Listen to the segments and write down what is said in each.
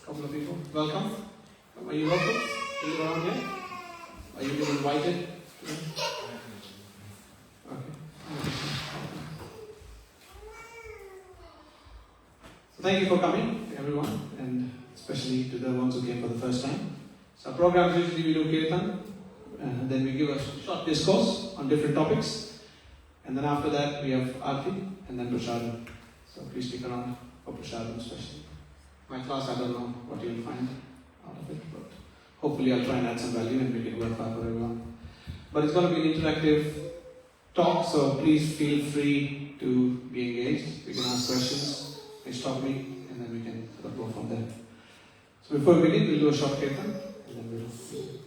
couple of people. Welcome. Are you welcome? Are you around here? Are you being invited? Okay. So thank you for coming, everyone, and especially to the ones who came for the first time. So our programs usually we do Kirtan, and then we give a short discourse on different topics, and then after that we have Aarti and then Prasadam. So please stick around for Prasadam especially. My class, I don't know what you'll find out of it, but hopefully I'll try and add some value and make it worthwhile for everyone. But it's going to be an interactive talk, so please feel free to be engaged. You can ask questions, stop me, and then we can sort of go from there. So before we begin, we'll do a short kirtan, and then we'll begin.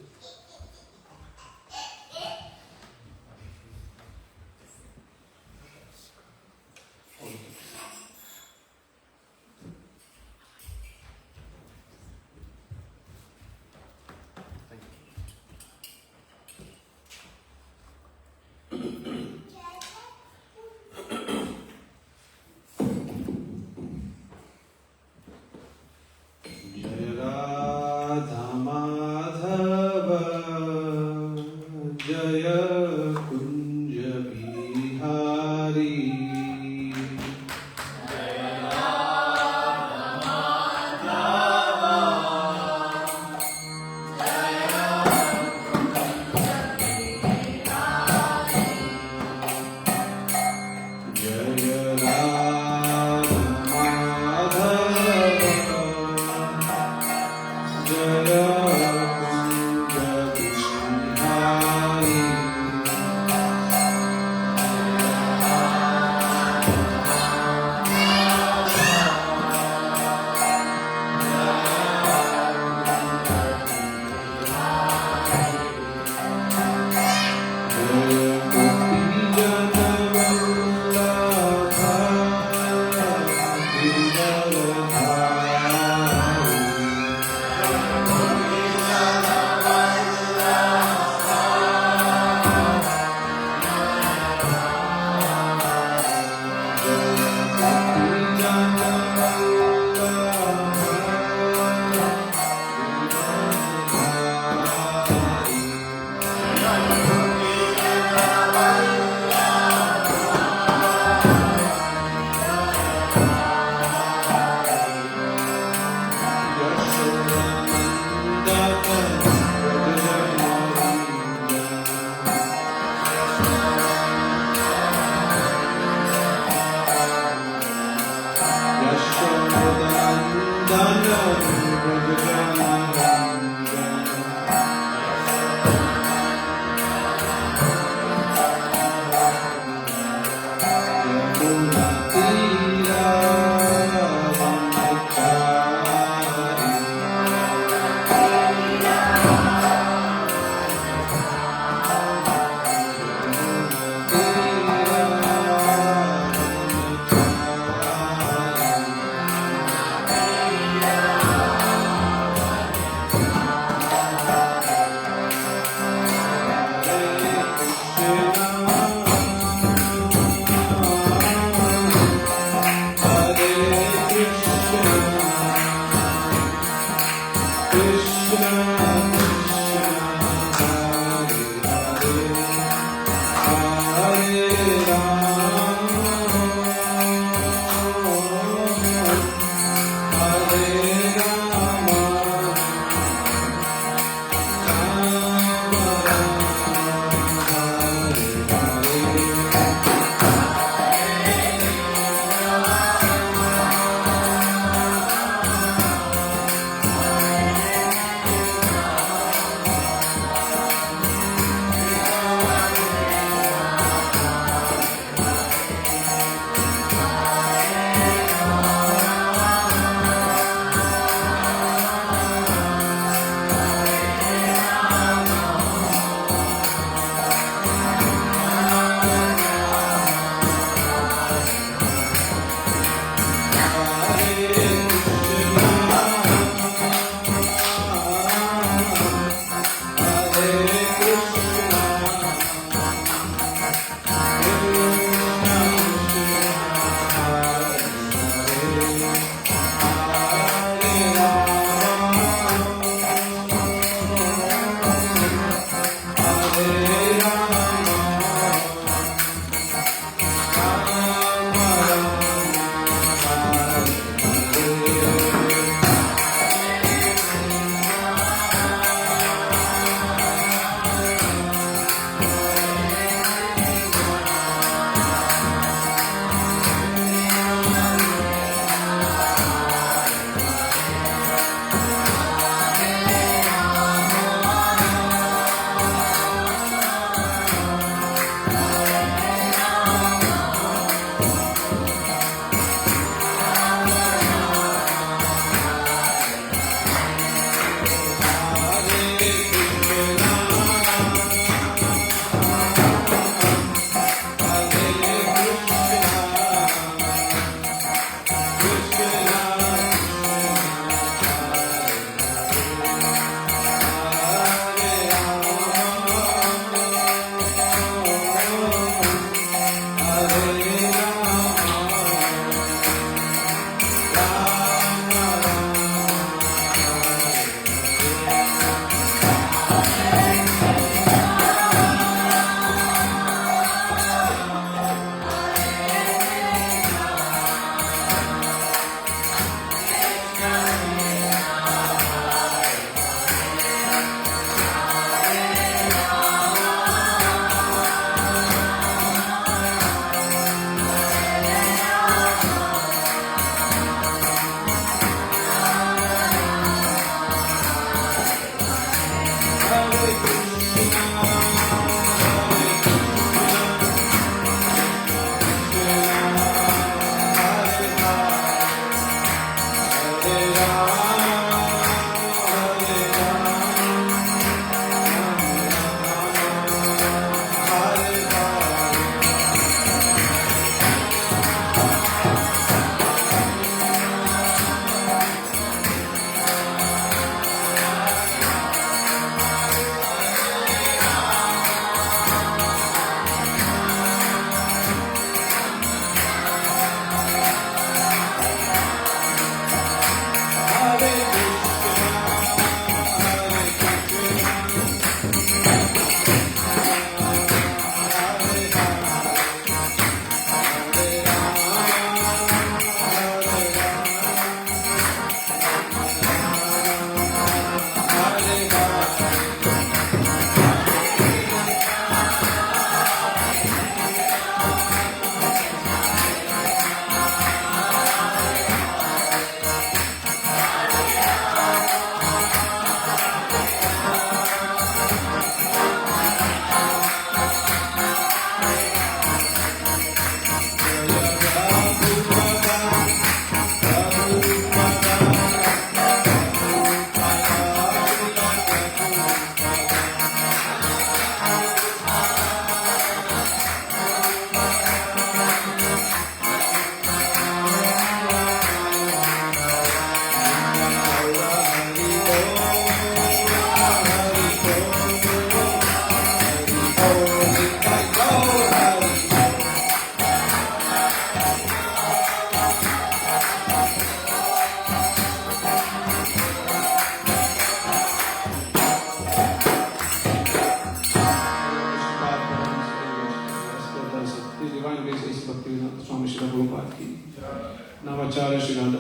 Acharya Shri Radha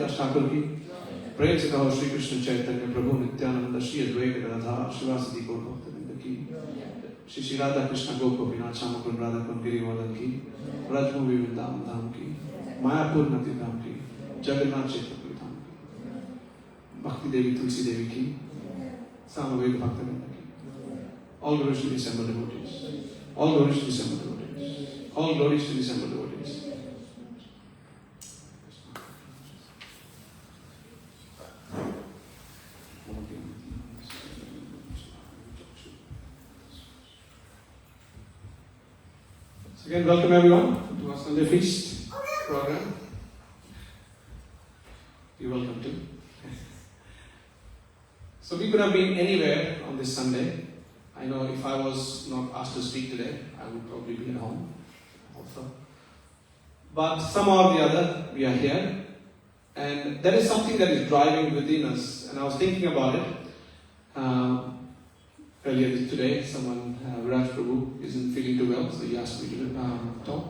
Thakur ki प्रेम से कहो श्री कृष्ण चैतन्य प्रभु नित्यानंद श्री अद्वैत गदाधर शिवासदि गौर भक्तवृंद की श्री श्री राधा कृष्ण गोप गोपीनाथ श्याम कुंड राधा कुंड गिरिवर्धन की ब्रजभूमि वृंदावन धाम की मायापुर नदी धाम की जगन्नाथ चैतन्य धाम की भक्ति देवी तुलसी देवी की सामवेद भक्तवृंद की all glories to December devotees, all glories to December devotees, all glories to December devotees. Again, welcome everyone to our SundayLoveFeast program. You're welcome too. So we could have been anywhere on this Sunday. I know if I was not asked to speak today, I would probably be at home also. But somehow or the other, we are here. And there is something that is driving within us. And I was thinking about it. Earlier today, someone, Viraj Prabhu, isn't feeling too well, so he asked me to talk.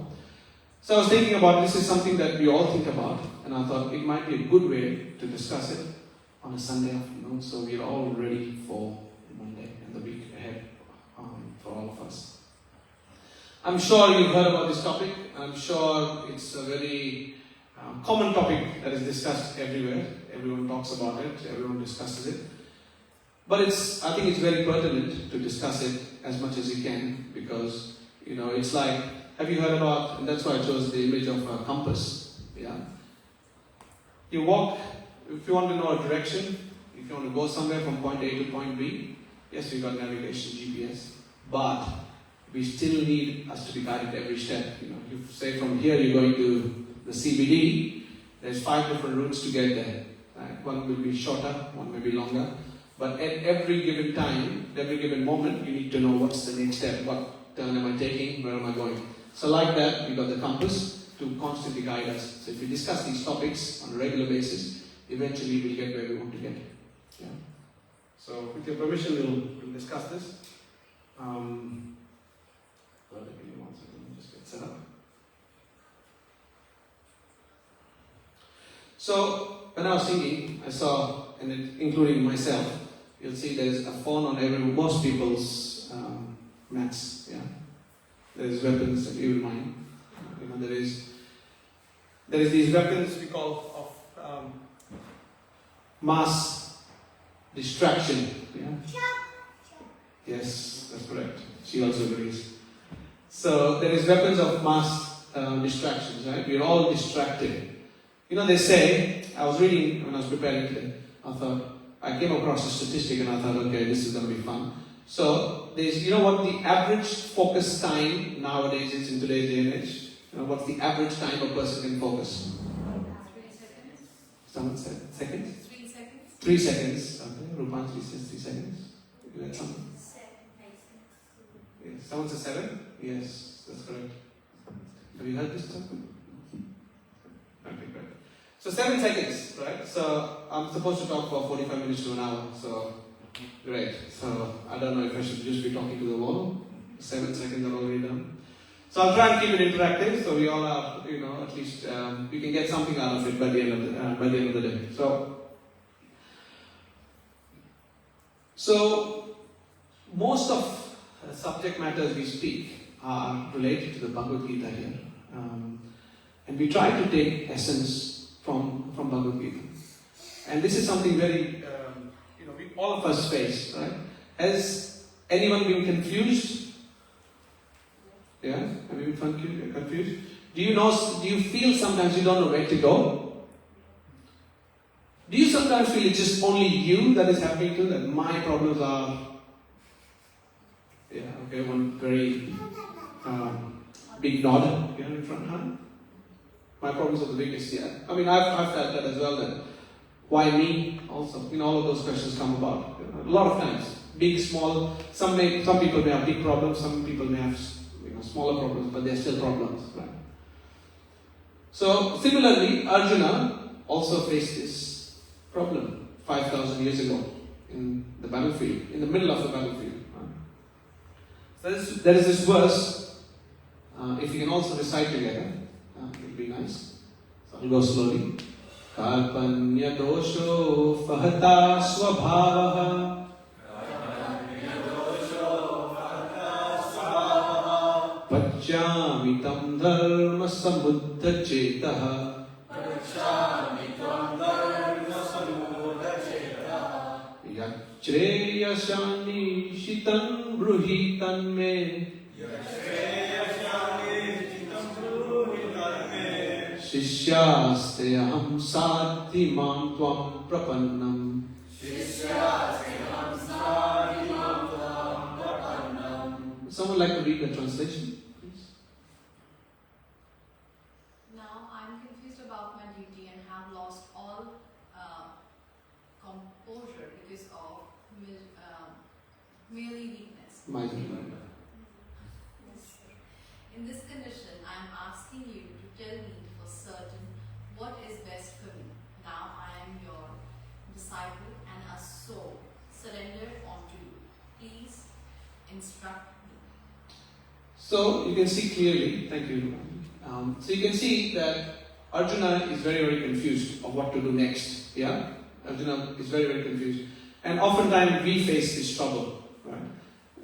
So I was thinking about this is something that we all think about, and I thought it might be a good way to discuss it on a Sunday afternoon, so we're all ready for Monday and the week ahead for all of us. I'm sure you've heard about this topic. I'm sure it's a very common topic that is discussed everywhere. Everyone talks about it, everyone discusses it. But I think it's very pertinent to discuss it as much as you can, because, it's like, have you heard about, and that's why I chose the image of a compass, yeah? You walk, if you want to know a direction, if you want to go somewhere from point A to point B, yes, we got navigation, GPS, but we still need us to be guided every step. You say from here you're going to the CBD, there's 5 different routes to get there, right? One will be shorter, one may be longer. But at every given time, every given moment, you need to know what's the next step, what turn am I taking, where am I going. So like that, we got the compass to constantly guide us. So if we discuss these topics on a regular basis, eventually we'll get where we want to get. Yeah. So with your permission, we'll discuss this. Well, give me 1 second, let me just get set up. So when I was singing, I saw, and including myself, you'll see there's a phone on most people's mats. Yeah, there's weapons, and even mine. There is these weapons we call of mass distraction. Yeah. Yes, that's correct. She also agrees. So there is weapons of mass distractions. Right? We're all distracted. They say, I was reading when I was preparing today, I came across a statistic and I thought, okay, this is going to be fun. So, there's, what the average focus time nowadays is in today's day and age? What's the average time a person can focus? 3 seconds. Someone said seconds? 3 seconds. 3 seconds. Okay, Rupanjali says 3 seconds. You had something? 7 seconds. Yes. Someone says 7? Yes, that's correct. Have you heard this stuff? Okay, great. So 7 seconds, right? So I'm supposed to talk for 45 minutes to an hour. So great. So I don't know if I should just be talking to the wall. 7 seconds are already done. So I'll try and keep it interactive, so we all are, at least we can get something out of it by the end of the day. So most of the subject matters we speak are related to the Bhagavad Gita here, and we try to take essence from Bhagavad Gita. And this is something very, all of us face, right? Has anyone been confused? Yeah? Have you been confused? Do you feel sometimes you don't know where to go? Do you sometimes feel it's just only you that is happening to, that my problems are, one very big nod here in front, huh? My problems are the biggest, yeah. I mean, I've felt that as well, that why me also? All of those questions come about. A lot of times. Big, small, some people may have big problems, some people may have smaller problems, but they're still problems, right? So, similarly, Arjuna also faced this problem 5,000 years ago in the battlefield, in the middle of the battlefield. Right? So there is this verse, if you can also recite together, it would be nice. So I'll go slowly. Kalpanya dosho fahata swabhavaha Pachyamitam dharma samuddha chetaha Yachreyashani shitan bruhitan me Shishyaste aham sadhi mam tvam prapannam Someone like to read the translation, please? Now I'm confused about my duty and have lost all composure because of merely weakness. My In this condition, I am asking you to tell me for certain what is best for me. Now I am your disciple and a soul surrendered unto you. Please instruct me. So you can see clearly, thank you. So you can see that Arjuna is very, very confused of what to do next. Yeah? Arjuna is very, very confused. And oftentimes we face this trouble. Right?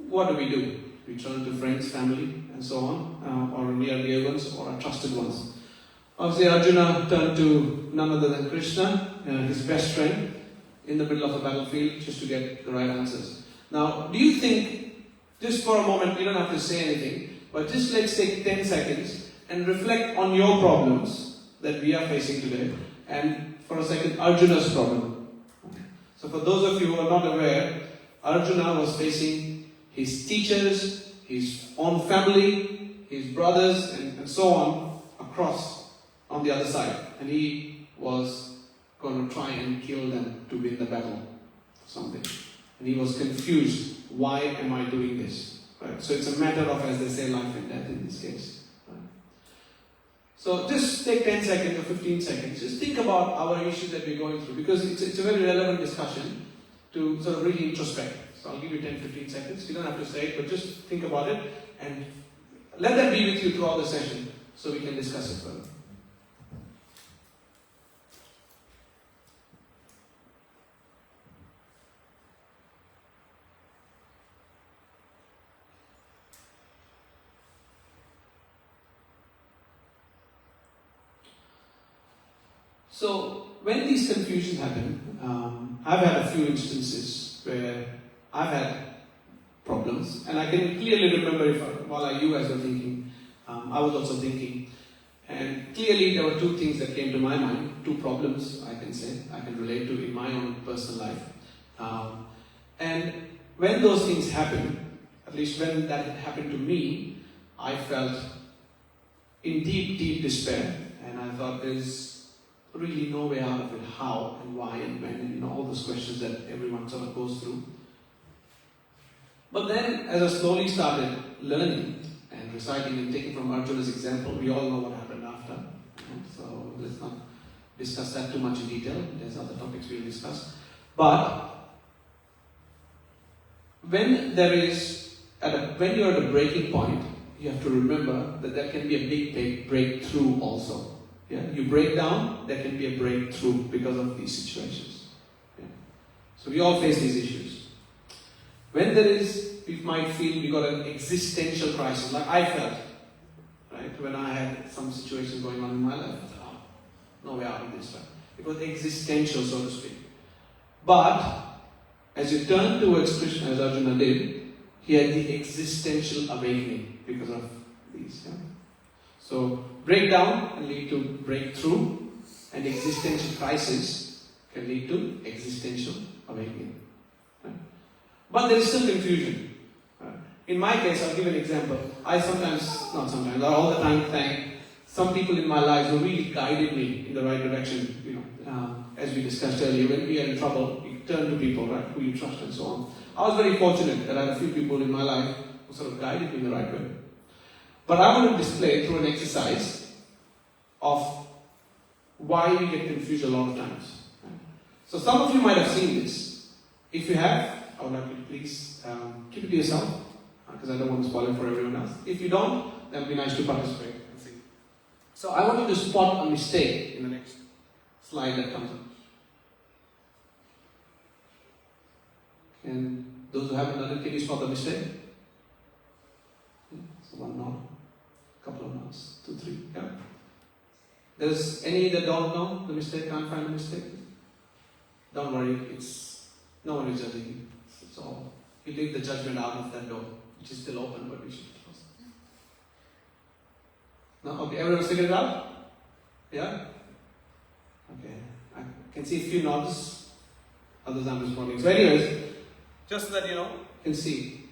What do? We turn to friends, family, and so on, or near dear ones, or our trusted ones. Obviously, Arjuna turned to none other than Krishna, his best friend, in the middle of a battlefield, just to get the right answers. Now, do you think, just for a moment, you don't have to say anything, but just let's take 10 seconds and reflect on your problems that we are facing today, and for a second, Arjuna's problem. So for those of you who are not aware, Arjuna was facing his teachers, his own family, his brothers, and so on, across on the other side. And he was going to try and kill them to win the battle for something. And he was confused. Why am I doing this? Right? So it's a matter of, as they say, life and death in this case. Right? So just take 10 seconds or 15 seconds. Just think about our issues that we're going through, because it's a very relevant discussion to sort of really introspect. So I'll give you 10-15 seconds. You don't have to say it, but just think about it and let that be with you throughout the session so we can discuss it further. So when these confusions happen, I've had a few instances where I've had problems, and I can clearly remember while you guys were thinking, I was also thinking, and clearly there were two things that came to my mind, two problems I can say, I can relate to in my own personal life. And when those things happen, at least when that happened to me, I felt in deep, deep despair, and I thought there's really no way out of it, how and why and when, and all those questions that everyone sort of goes through. But then, as I slowly started learning and reciting and taking from Arjuna's example, we all know what happened after. So let's not discuss that too much in detail. There's other topics we'll discuss. But when when you're at a breaking point, you have to remember that there can be a big breakthrough also. Yeah? You break down, there can be a breakthrough because of these situations. Yeah? So we all face these issues. When we might feel we got an existential crisis, like I felt, right? When I had some situation going on in my life, I thought, no way out of this, right? It was existential, so to speak. But as you turn towards Krishna, as Arjuna did, he had the existential awakening because of these. Yeah? So breakdown can lead to breakthrough, and existential crisis can lead to existential awakening. Right? But there is still confusion. Right? In my case, I'll give an example. I all the time thank some people in my life who really guided me in the right direction. As we discussed earlier, when we are in trouble, you turn to people, right, who you trust and so on. I was very fortunate that I had a few people in my life who sort of guided me in the right way. But I want to display through an exercise of why we get confused a lot of times. Right? So some of you might have seen this. If you have, I would like you to please keep it to yourself, because I don't want to spoil it for everyone else. If you don't, then it would be nice to participate and see. So I want you to spot a mistake in the next slide that comes up. And those who haven't done it, can you spot the mistake? So one nod, couple of nods, 2, 3, yeah. There's any that don't know the mistake, can't find the mistake? Don't worry, no one is judging you. It's all, you leave the judgment out of that door, which is still open, but we should close it. No? Okay, everyone figured it out? Yeah? Okay, I can see a few nods, others I'm responding. So anyways, just so that you can see.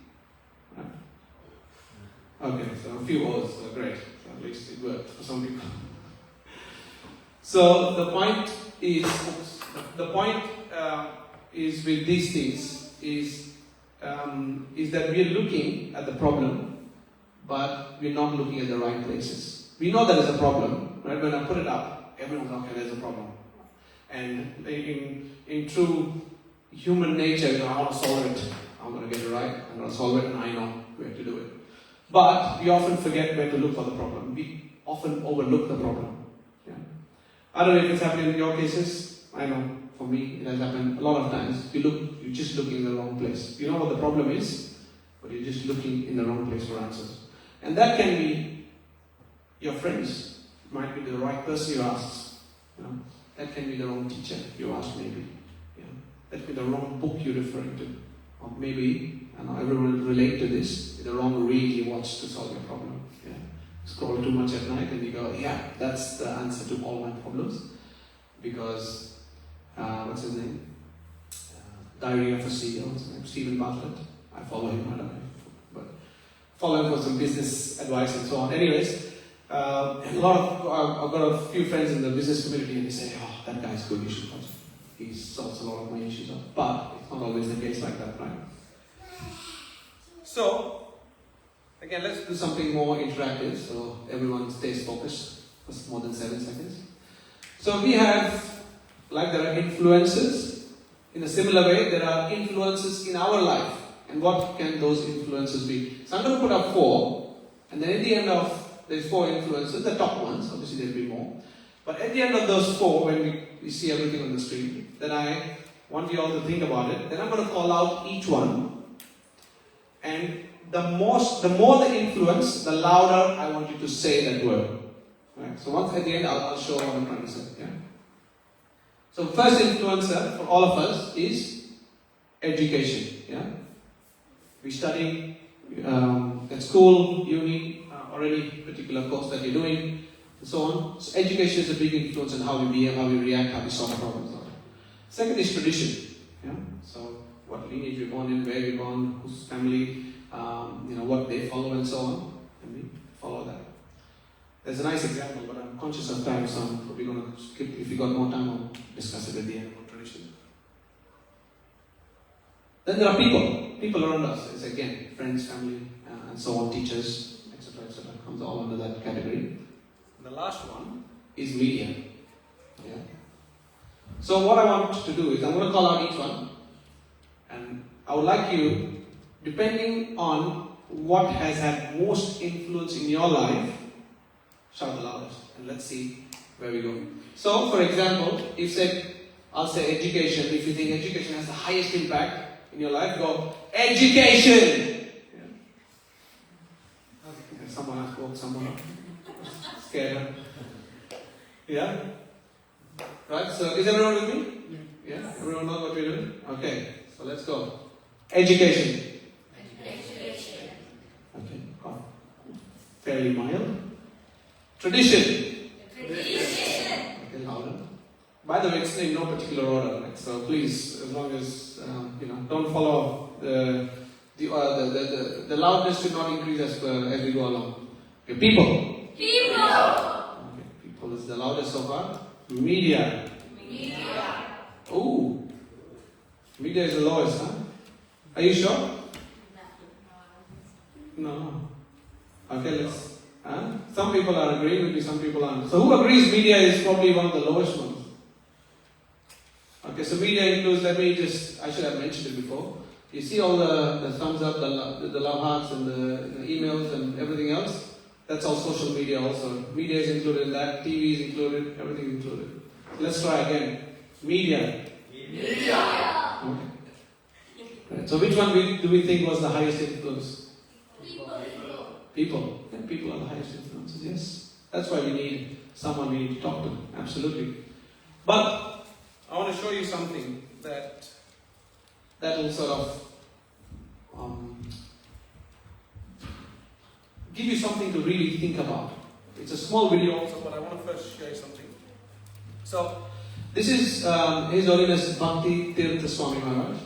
Right? Okay, so a few O's, so great. So at least it worked for some people. So the point is with these things is that we are looking at the problem, but we're not looking at the right places. We know there is a problem, right? When I put it up, everyone's okay, there's a problem. And in true human nature, I want to solve it. I'm going to get it right. I'm going to solve it, and I know where to do it. But we often forget where to look for the problem. We often overlook the problem. Yeah. I don't know if it's happening in your cases. I know for me it has happened a lot of times. You're just looking in the wrong place. You know what the problem is, but you're just looking in the wrong place for answers. And that can be your friends. It might be the right person you ask. That can be the wrong teacher you ask, maybe. That could be the wrong book you're referring to. Or maybe, I know everyone will relate to this, the wrong read you watch to solve your problem. Yeah. Scroll too much at night and you go, yeah, that's the answer to all my problems. Because, what's his name? Diary of a CEO, Stephen Bartlett. I follow him, I don't know. But follow him for some business advice and so on. Anyways, I've got a few friends in the business community and they say, oh, that guy's good, you should watch him. He solves a lot of my issues, but it's not always the case like that, right? So, again, let's do something more interactive so everyone stays focused for more than 7 seconds. So we have, like there are influences. In a similar way, there are influences in our life. And what can those influences be? So I'm going to put up 4, and then at the end of, there's 4 influences, the top ones, obviously there'll be more. But at the end of those 4, when we see everything on the screen, then I want you all to think about it. Then I'm going to call out each one. And the more the influence, the louder I want you to say that word. Right? So once at the end, I'll show what I'm trying to say. Yeah? So first influencer for all of us is education. Yeah? We study at school, uni, or any particular course that you're doing, and so on. So education is a big influence on how we behave, how we react, how we solve problems. Second is tradition. Yeah? So what lineage we're born in, where we're born, whose family, what they follow and so on. And we follow that. There's a nice example, but I'm conscious of time, so I'm probably going to skip. If you got more time, I'll discuss it at the end about tradition. Then there are people around us. It's again, friends, family, and so on, teachers, etc., etc. Comes all under that category. The last one is media. Yeah. So what I want to do is I'm going to call out each one, and I would like you, depending on what has had most influence in your life, shout the loudest, and let's see where we go. So, for example, I'll say education. If you think education has the highest impact in your life, go education. Yeah. Okay. Someone has woke someone up. Scared her. Yeah. Right, so is everyone with me? Yeah? Everyone knows what we're doing? Okay, so let's go. Education. Education. Okay, fairly mild. Tradition. Tradition. Okay, louder. By the way, it's in no particular order, right? So please, as long as, don't follow the loudness should not increase as we go along. Okay, people. People. Okay, people is the loudest so far. Media. Oh, media is the lowest, huh? Are you sure? No. Okay, let's. Some people are agreeing with me, some people aren't. So who agrees media is probably one of the lowest ones? Okay, so media includes, I should have mentioned it before. You see all the thumbs up, the love hearts and the emails and everything else? That's all social media also. Media is included in that, TV is included, everything is included. Let's try again. Media. Media. Okay. Right. So which one do we think was the highest influence? People. Yeah, people are the highest influences, yes. That's why we need someone we need to talk to. Absolutely. But I want to show you something that will sort of give you something to really think about. It's a small video also, but I want to first show you something. So, this is His Holiness Bhakti Tirtha Swami Maharaj.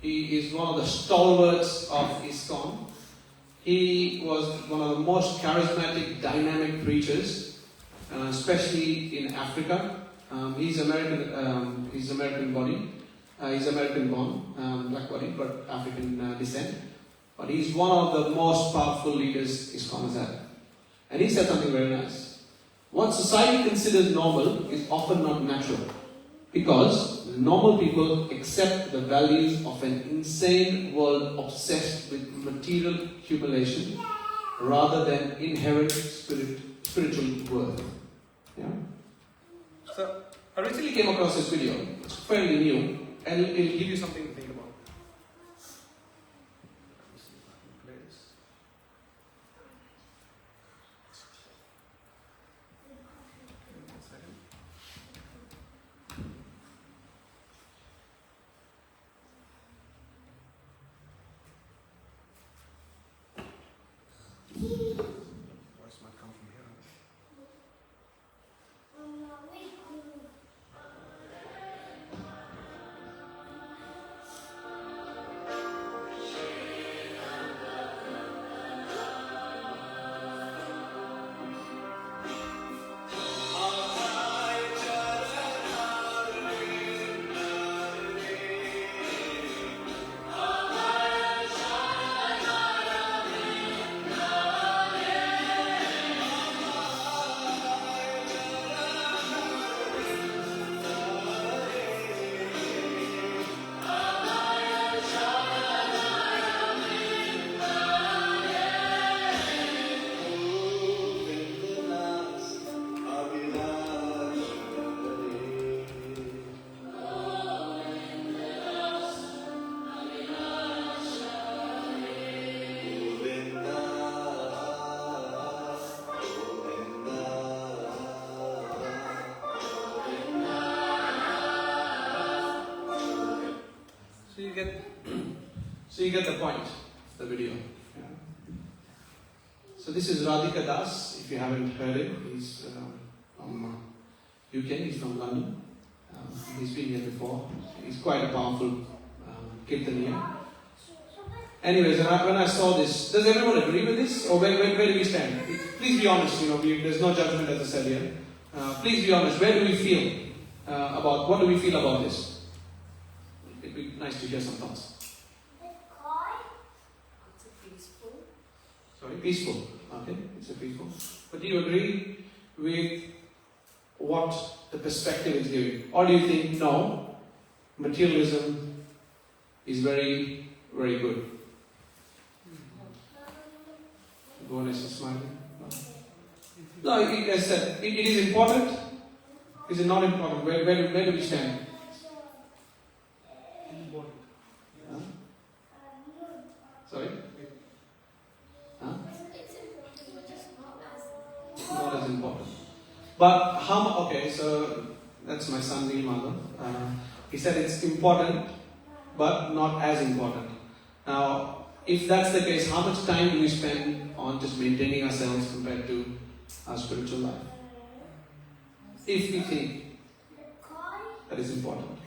He is one of the stalwarts of ISKCON. He was one of the most charismatic, dynamic preachers, especially in Africa. He's American. He's American body. He's American born, black body, but African descent. But he's one of the most powerful leaders ISKCON has had. And he said something very nice. What society considers normal is often not natural, because normal people accept the values of an insane world obsessed with material accumulation rather than inherent spiritual worth. Yeah? So, I recently came across this video. It's fairly new, and it'll give you something to think about. Voice might come from here. So you get the point of the video. Yeah. So this is Radhika Das. If you haven't heard him, he's from UK. He's from London. He's been here before. He's quite a powerful kirtaniya. Anyways, when I saw this, does everyone agree with this, or where do we stand? Please be honest. There's no judgment, as I said here. Please be honest. Where do we feel about? What do we feel about this? It'd be nice to hear some thoughts. Sorry, peaceful. Okay, it's a peaceful. But do you agree with what the perspective is giving? Or do you think, no, materialism is very, very good? Everyone is smiling. No, as I said, it is important. Is it not important? Where do we stand? Huh? Sorry? Huh? Not as important. But how? Okay, so that's my son Neil. He said it's important, but not as important. Now, if that's the case, how much time do we spend on just maintaining ourselves compared to our spiritual life? If we think that is important.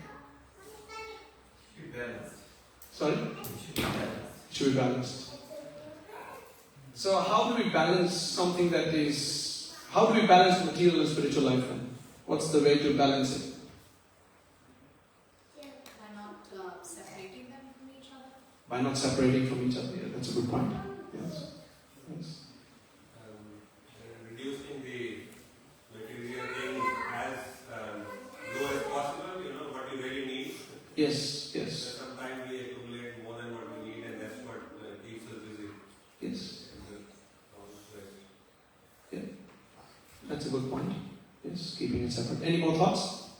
Should be balanced. Sorry? Should be balanced. So how do we balance something that is... How do we balance material and spiritual life then? What's the way to balance it? By not separating them from each other. By not separating from each other. Yeah, that's a good point. Yes. Yes. Reducing the material things as low as possible, what you really need. Yes, yes. Sometimes we accumulate more than what we need, and that's what keeps us busy. Yes. any more thoughts?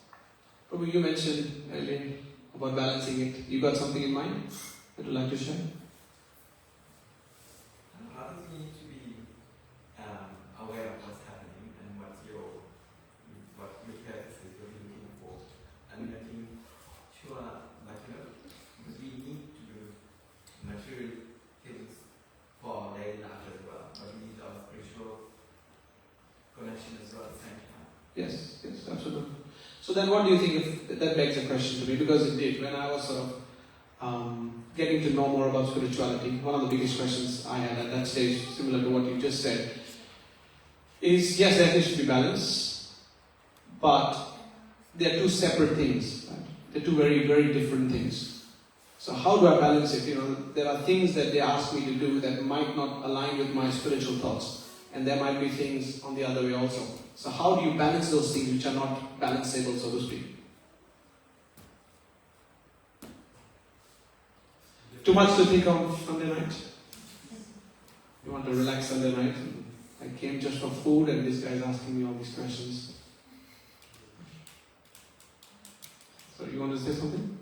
Probably you mentioned earlier about balancing it. You got something in mind that you'd like to share? I think you need to be aware of what's happening and what your purpose is, what you're looking for. And I think, sure, like, because we need to do material things for daily life as well, but we need our spiritual connection as well at the same time. Yes, absolutely. So then what do you think if that begs a question to me? Because indeed, when I was sort of getting to know more about spirituality, one of the biggest questions I had at that stage, similar to what you just said, is yes, there needs to be balance, but they are two separate things. Right? They're two very, very different things. So how do I balance it? There are things that they ask me to do that might not align with my spiritual thoughts, and there might be things on the other way also. So how do you balance those things which are not balanceable, so to speak? Too much to think of Sunday night? You want to relax Sunday night? I came just for food and this guy's asking me all these questions. So you want to say something?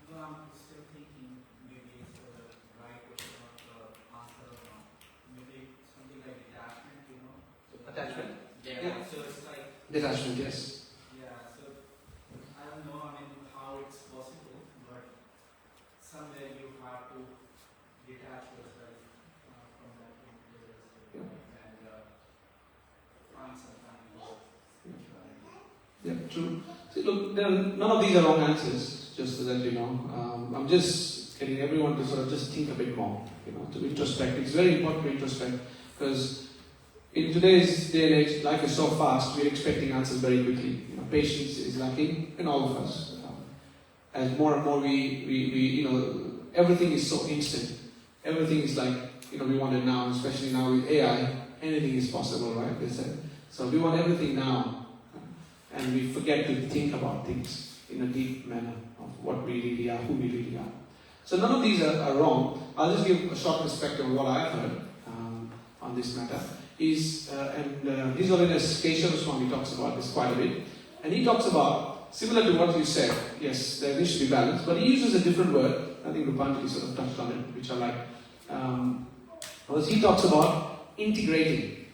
No, I'm still thinking maybe it's the right question of the answer. Maybe something like detachment, Attachment? Yeah. So it's like, Detachment, yes. yeah, so I don't know, how it's possible, but somewhere you have to detach yourself from that Yeah. and find some kind of spirituality. Yeah, true. See, look, none of these are wrong answers, just so that you know. I'm just getting everyone to sort of just think a bit more, to introspect. It's very important to introspect, because in today's day and age, life is so fast, we're expecting answers very quickly. Patience is lacking in all of us. As more and more we everything is so instant. Everything is like, we want it now, especially now with AI, anything is possible, right? They said. So we want everything now. And we forget to think about things in a deep manner of what we really are, who we really are. So none of these are wrong. I'll just give a short perspective of what I've heard on this matter. His Holiness Keshav Swami talks about this quite a bit. And he talks about, similar to what you said, yes, there needs to be balance, but he uses a different word. I think Rupanjali sort of touched on it, which I like. Because he talks about integrating.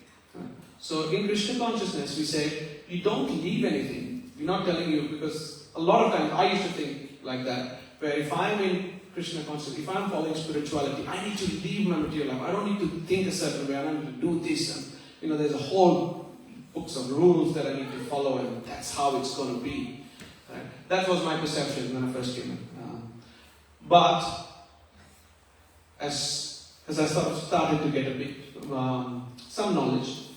So in Krishna consciousness, we say, you don't leave anything. We're not telling you, because a lot of times I used to think like that, where if I'm in Krishna consciousness, if I'm following spirituality, I need to leave my material life. I don't need to think a certain way. I don't need to do this. And there's a whole books of rules that I need to follow, and that's how it's going to be. Right? That was my perception when I first came in. But as I sort of started to get a bit some knowledge,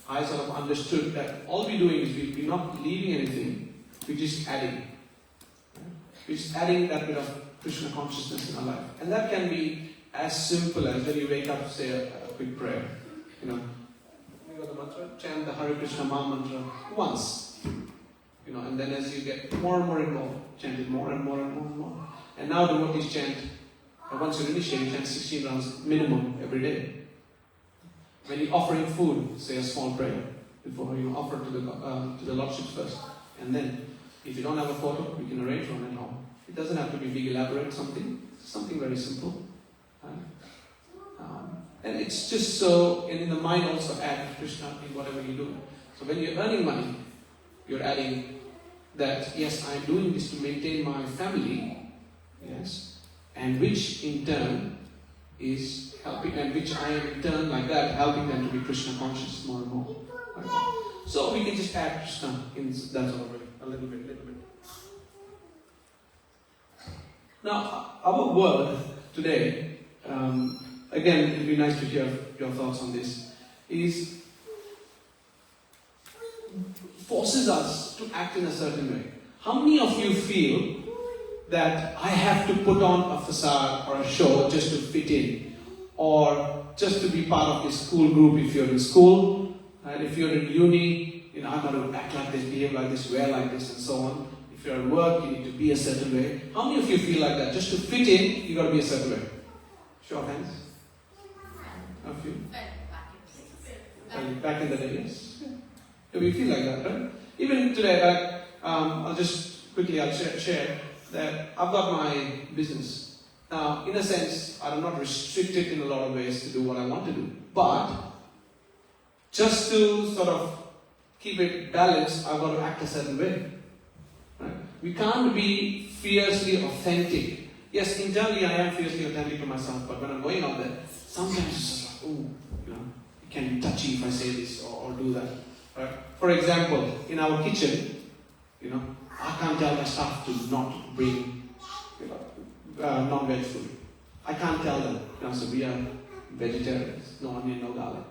I sort of understood that all we're doing is we're not leaving anything, we're just adding. Right? We're just adding that bit of Krishna consciousness in our life. And that can be as simple as when you wake up, say a quick prayer. You got the mantra, chant the Hare Krishna mantra once. And then as you get more and more involved, chant it more and more and more and more. And now devotees chant, once you're initiated, chant 16 rounds minimum every day. When you're offering food, say a small prayer before you offer to the Lordship first. And then, if you don't have a photo, we can arrange one at home. It doesn't have to be big, elaborate something very simple. And it's just so, and in the mind also add Krishna in whatever you do. So when you're earning money, you're adding that, yes, I'm doing this to maintain my family, yes, and which in turn is helping, and which I am in turn like that, helping them to be Krishna conscious more and more. Right? So we can just add Krishna in that sort of way, a little bit. Now, our world today, again, it would be nice to hear your thoughts on this, forces us to act in a certain way. How many of you feel that I have to put on a facade or a show just to fit in, or just to be part of this school group if you're in school, and if you're in uni, I've got to act like this, behave like this, wear like this, and so on. If you're at work, you need to be a certain way. How many of you feel like that? Just to fit in, you've got to be a certain way. Show of hands. A few. Back in the day, yes. Yeah, we feel like that, right? Even today, I'll just quickly share that I've got my business. Now, in a sense, I'm not restricted in a lot of ways to do what I want to do. But just to sort of keep it balanced, I've got to act a certain way. Right? We can't be fiercely authentic. Yes, internally I am fiercely authentic to myself, but when I'm going out there, sometimes it's just like, oh, it can be touchy if I say this or do that. Right? For example, in our kitchen, I can't tell my staff to not bring non-veg food. I can't tell them. So we are vegetarians, no onion, no garlic.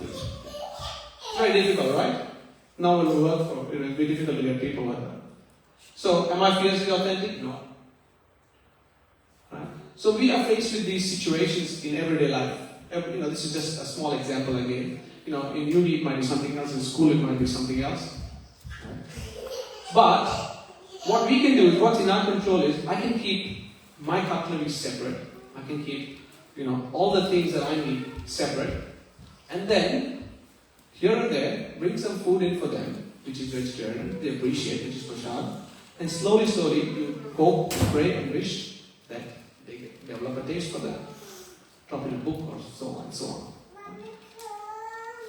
It's very difficult, right? No one will work for it. It will be difficult to get people like that. So, am I fiercely authentic? No. Right? So we are faced with these situations in everyday life. This is just a small example I gave. In uni it might be something else, in school it might be something else. But what we can do is, what's in our control is, I can keep my cutlery separate. I can keep, all the things that I need separate. And then, here and there, bring some food in for them, which is vegetarian, they appreciate, which is prasad. And slowly, you hope, pray and wish that they develop a taste for that. Drop in a book or so on and so on.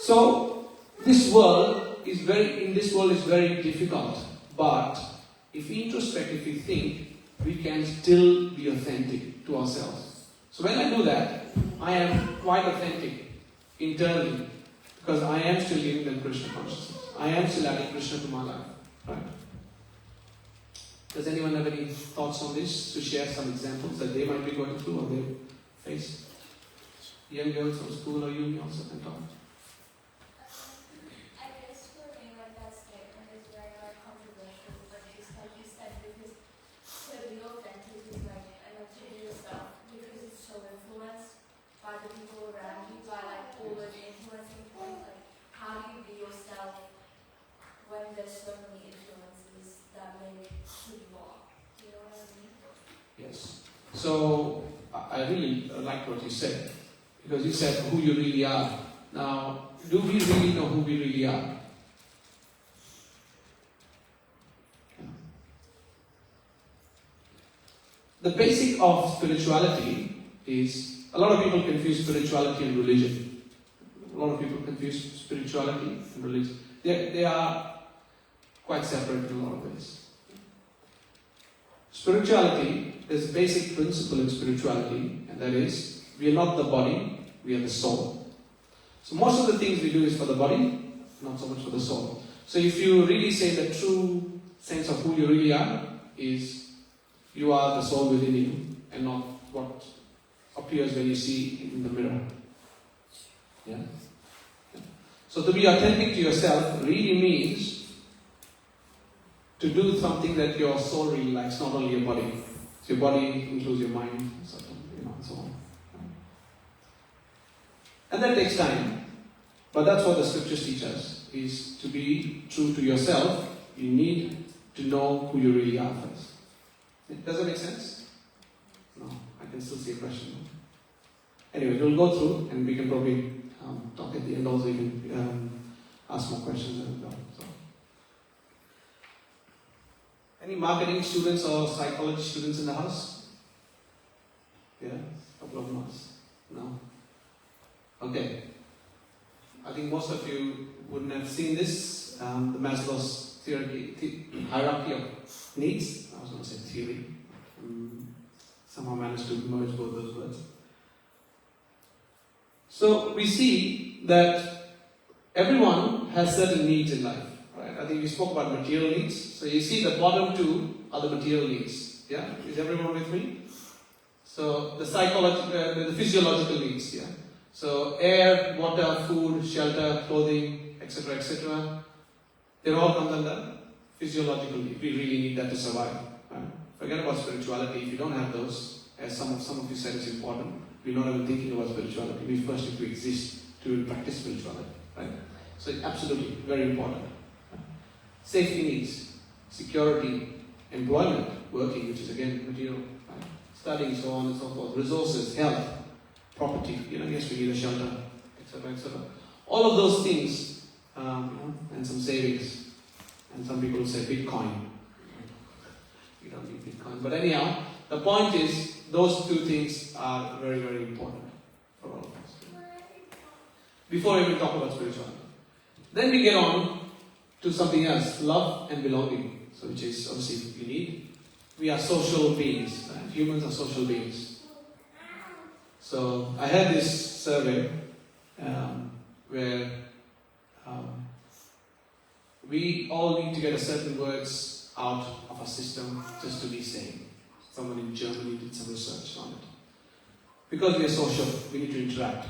So, this world is very difficult. But if we introspect, if we think, we can still be authentic to ourselves. So when I do that, I am quite authentic internally, because I am still living the Krishna consciousness. I am still adding Krishna to my life. Right? Does anyone have any thoughts on this, to share some examples that they might be going through or they face? Young girls from school or uni also can talk. Yes. So, I really like what you said, because you said who you really are. Now, do we really know who we really are? The basic of spirituality is, a lot of people confuse spirituality and religion. A lot of people confuse spirituality and religion. They are quite separate in a lot of ways. Spirituality, there's a basic principle in spirituality, and that is, we are not the body, we are the soul. So most of the things we do is for the body, not so much for the soul. So if you really say the true sense of who you really are, is you are the soul within you, and not what appears when you see in the mirror. Yeah? So to be authentic to yourself really means to do something that your soul really likes, not only your body. So your body includes your mind, and so on. And that takes time. But that's what the scriptures teach us, is to be true to yourself, you need to know who you really are first. Does that make sense? No, I can still see a question. Anyway, we'll go through and we can probably talk at the end also. You can ask more questions. So. Any marketing students or psychology students in the house? Yeah, a couple of months. No? Okay. I think most of you wouldn't have seen this, the Maslow's hierarchy of needs. I was going to say theory. Somehow managed to merge both those words. So we see that everyone has certain needs in life. Right? I think we spoke about material needs. So you see the bottom two are the material needs. Yeah? Is everyone with me? So the the physiological needs. Yeah? So air, water, food, shelter, clothing, etc., etc. They all come under physiological need. We really need that to survive. Right? Forget about spirituality. If you don't have those, as some of you said, it's important. We're not even thinking about spirituality. We first need to exist to practice spirituality. Right? So absolutely, very important. Safety needs, security, employment, working, which is again material, right? Studying, so on and so forth, resources, health, property, yes, we need a shelter, etc., etc. All of those things, and some savings. And some people say Bitcoin. You don't need Bitcoin. But anyhow, the point is, those two things are very, very important for all of us. Before we even talk about spirituality. Then we get on to something else, love and belonging. So which is obviously you need. We are social beings. Right? Humans are social beings. So I had this survey where we all need to get a certain words out of our system just to be sane. Someone in Germany did some research on it. Because we are social, we need to interact.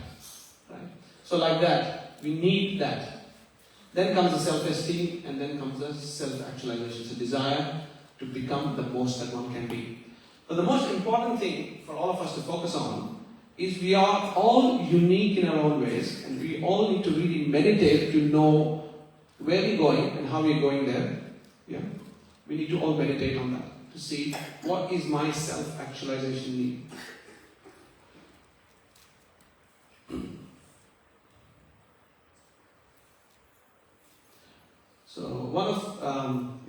Right? So like that, we need that. Then comes the self-esteem, and then comes the self-actualization. It's a desire to become the most that one can be. But the most important thing for all of us to focus on is we are all unique in our own ways, and we all need to really meditate to know where we're going and how we're going there. Yeah? We need to all meditate on that to see what is my self-actualization need. So one of,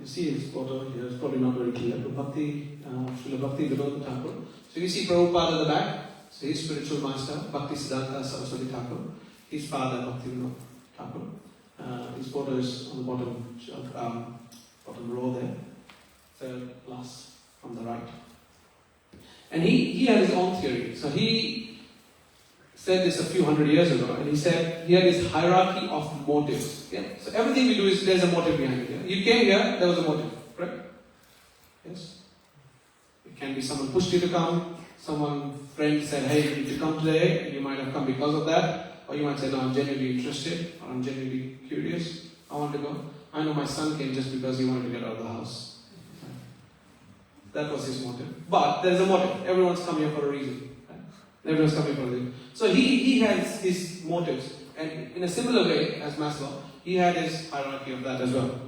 you see his photo here, it's probably not very clear, but Srila Bhakti Vinod Thakur. So you see Prabhupada at the back, so his spiritual master, Bhakti Siddhanta Saraswati Thakur, his father, Bhakti Vinod Thakur. His photo is on the bottom row there, third last from the right. And he had his own theory. So he said this a few hundred years ago, and he said he had this hierarchy of motives. Yeah? So everything we do is there's a motive behind it. Yeah? You came here, there was a motive, correct? Yes. It can be someone pushed you to come, friend said, hey, you need to come today, and you might have come because of that. Or you might say, no, I'm genuinely interested, or I'm genuinely curious, I want to go. I know my son came just because he wanted to get out of the house. That was his motive. But there's a motive. Everyone's come here for a reason. Right? Everyone's coming for a reason. So he has his motives. And in a similar way as Maslow, he had his hierarchy of that as well.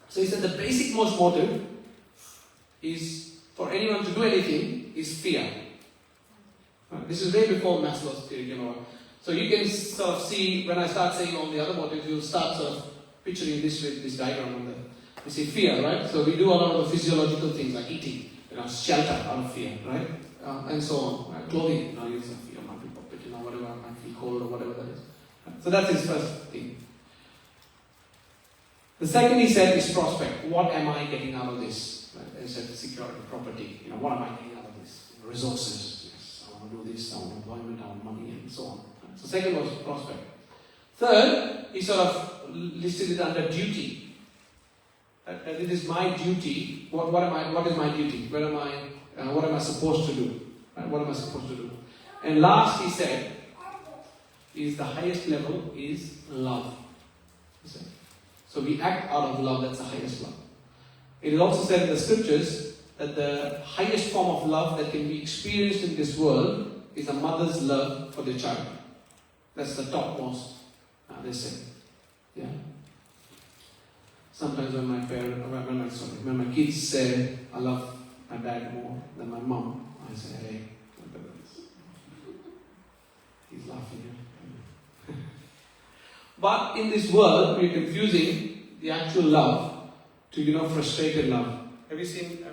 So he said the basic most motive is, for anyone to do anything, is fear. Right? This is way before Maslow's theory came about. So you can sort of see, when I start saying all the other motives, you'll start sort of picturing this diagram on there. You see fear, right? So we do a lot of the physiological things like eating, shelter out of fear, right? And so on. Right? Clothing, you use fear, might be popped, whatever, I might feel cold or whatever that is. Right? So that's his first thing. The second he said is prospect. What am I getting out of this? Right? He said security, property. What am I getting out of this? Resources. Yes, I want to do this, I want employment, I want money, and so on. Right? So second was prospect. Third, he sort of listed it under duty. It is my duty. What is my duty? What am I supposed to do? Right? What am I supposed to do? And last he said, is the highest level is love. So we act out of love, that's the highest love. It is also said in the scriptures that the highest form of love that can be experienced in this world is a mother's love for their child. That's the topmost, they say. Yeah. Sometimes when my kids say, I love my dad more than my mom, I say, hey, look at this. He's laughing here. But in this world, we're confusing the actual love to, frustrated love. Have you seen,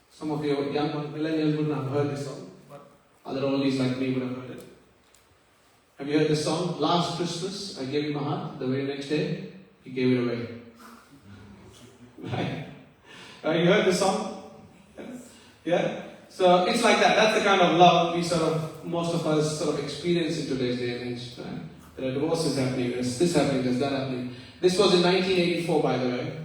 some of your young millennials wouldn't have heard this song, but other oldies like me would have heard it. Have you heard this song? Last Christmas, I gave him my heart. The very next day, he gave it away. Right? You heard this song? Yeah? So it's like that. That's the kind of love most of us experience in today's day and age. Right? There are divorces happening, there's this happening, there's that happening. This was in 1984, by the way,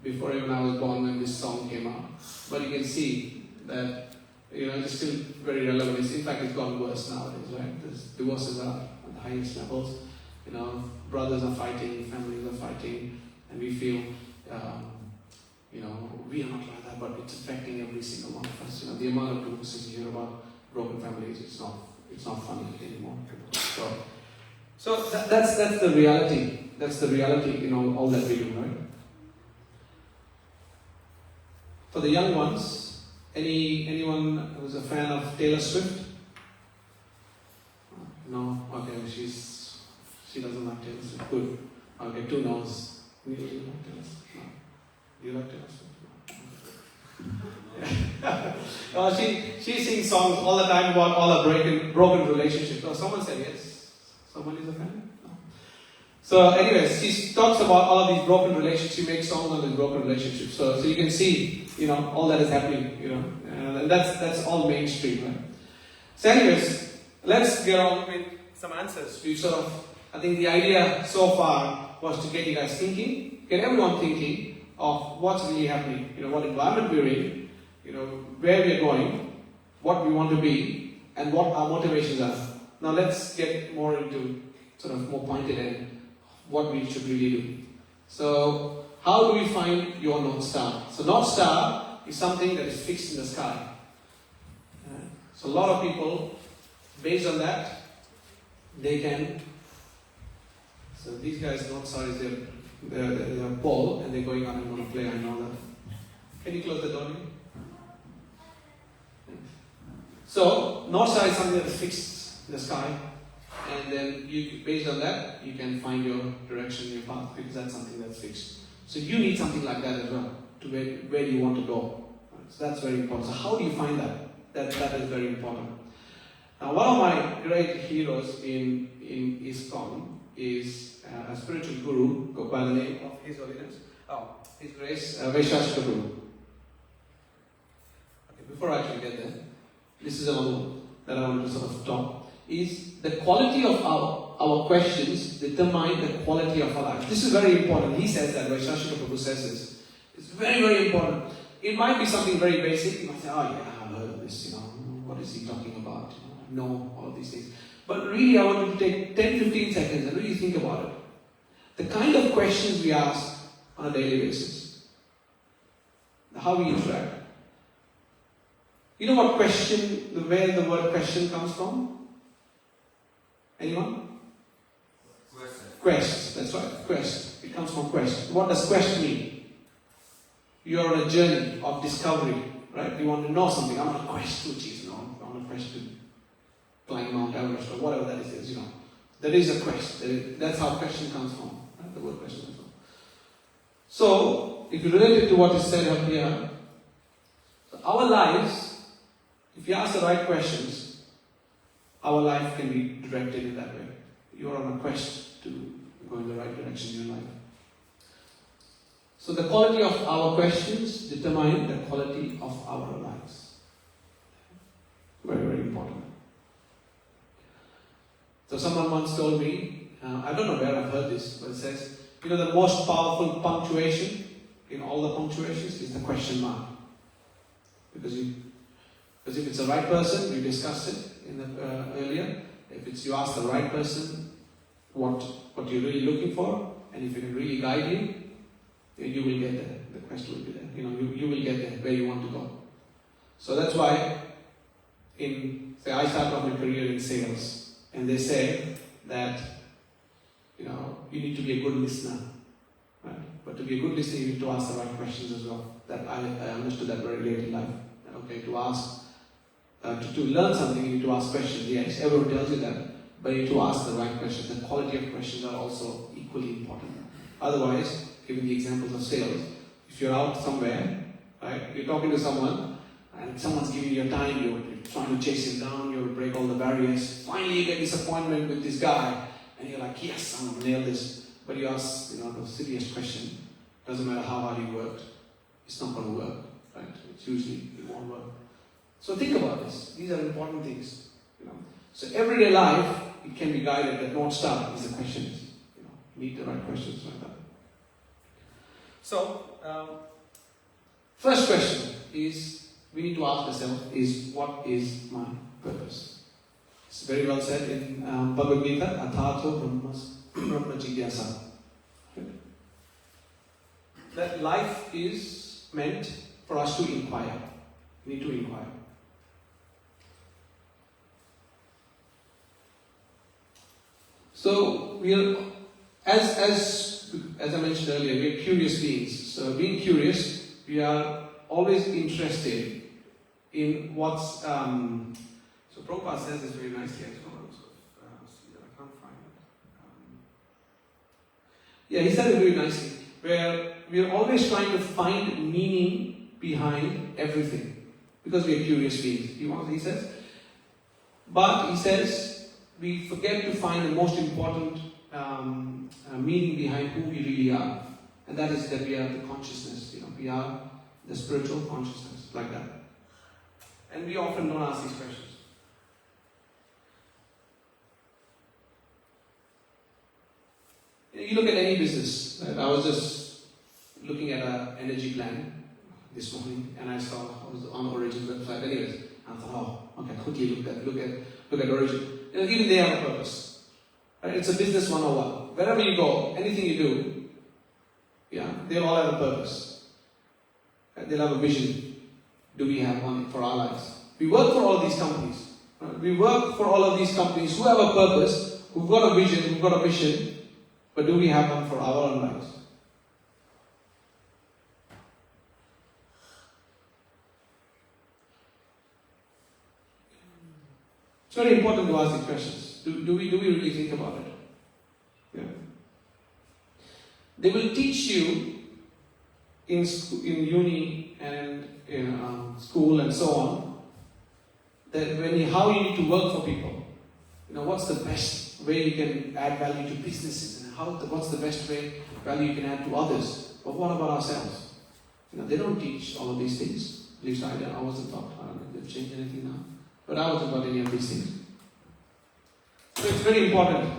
before even I was born when this song came out. But you can see that, it's still very relevant. In fact, it's gone worse nowadays, right? There's divorces are at the highest levels. Brothers are fighting, families are fighting, and we feel, we are not like that, but it's affecting every single one of us. The amount of divorces you hear about broken families, it's not funny anymore. So that's the reality. That's the reality in all that we do, right? For the young ones, anyone who's a fan of Taylor Swift? No? Okay, she doesn't like Taylor Swift. Good. Okay, 2 no's. No. Do you like to ask? Oh, she sings songs all the time about all her broken relationships. Oh, someone said yes. Someone is a fan? No. So anyways, she talks about all of these broken relationships. She makes songs on these broken relationships. So you can see, all that is happening, and that's all mainstream, right? So anyways, let's get on with some answers. I think the idea so far was to get you guys thinking, get everyone thinking of what's really happening, what environment we're in, where we're going, what we want to be, and what our motivations are. Now let's get more into more pointed and what we should really do. So how do we find your North Star? So North Star is something that is fixed in the sky. So a lot of people, based on that, they can. So these guys, North Star is their ball, and they're going out and going to play. I know that. Can you close the door? So North Star is something that is fixed in the sky, and then based on that, you can find your direction, your path, because that's something that's fixed. So you need something like that as well to where you want to go. So that's very important. So how do you find that? That is very important. Now, one of my great heroes in ISKCON is a spiritual guru by the name of His Holiness, His Grace, Vaishashika Guru. Okay, before I actually get there, this is another one that I want to talk. Is the quality of our questions determine the quality of our life. This is very important. He says that, Vaishashika Prabhu says this. It's very, very important. It might be something very basic. You might say, oh yeah, I've heard of this, what is he talking about? I know all of these things. But really, I want you to take 10-15 seconds and really think about it. The kind of questions we ask on a daily basis. How we interact. You know what where the word question comes from? Anyone? Quest. That's right. Quest. It comes from quest. What does quest mean? You are on a journey of discovery, right? You want to know something. I'm on a quest to achieve. I'm on a quest to climb Mount Everest or whatever that is. There is a quest. That's how question comes from. Right? The word question comes from. So, if you relate it to what is said up here, so our lives, if you ask the right questions, our life can be directed in that way. You are on a quest to go in the right direction in your life. So the quality of our questions determine the quality of our lives. Very, very important. So someone once told me, I don't know where I've heard this, but it says, the most powerful punctuation in all the punctuations is the question mark. Because if it's the right person, we discussed it earlier. If you ask the right person what you're really looking for, and if you can really guide him, you will get there. The quest will be there. You will get there where you want to go. So that's why, I started off my career in sales, and they say that you need to be a good listener, right? But to be a good listener, you need to ask the right questions as well. That I understood that very late in life. Okay, to ask. To learn something, you need to ask questions. Yes, everyone tells you that, but you need to ask the right questions. The quality of questions are also equally important. Otherwise, giving the examples of sales, if you're out somewhere, right, you're talking to someone, and someone's giving you time, you're trying to chase him down, you'll break all the barriers. Finally, you get this appointment with this guy, and you're like, yes, I'm going to nail this. But you ask, the silliest question. Doesn't matter how hard you worked, it's not going to work, right? It won't work. So think about this. These are important things. So everyday life, it can be guided. The North Star is the questions. Meet the right questions like that. So, first question is, we need to ask ourselves, what is my purpose? It's very well said in Bhagavad Gita, Athato Brahma Jigyasa. That life is meant for us to inquire. We need to inquire. So we are, as I mentioned earlier, we are curious beings. So being curious, we are always interested in what's. So Prabhupada says this very nicely. I can't find it. He said it very nicely. Where we are always trying to find meaning behind everything because we are curious beings. He says. But he says we forget to find the most important meaning behind who we really are, and that is that we are the consciousness. We are the spiritual consciousness, like that. And we often don't ask these questions. You look at any business. Right? I was just looking at an energy plan this morning, and I was on Origin's website. Anyways, I thought, okay, quickly look at Origin. Even they have a purpose. Right? It's a business 101. Wherever you go, anything you do, they'll all have a purpose. Right? They'll have a vision. Do we have one for our lives? We work for all of these companies. Right? We work for all of these companies who have a purpose, who've got a vision, who've got a mission. But do we have one for our own lives? It's very important to ask these questions. Do we really think about it? Yeah. They will teach you in uni and in school and so on that how you need to work for people. What's the best way you can add value to businesses, and what's the best value you can add to others. But what about ourselves? They don't teach all of these things. At least I wasn't taught. I don't know if they've changed anything now. But I wasn't taught any of these things. So it's very important.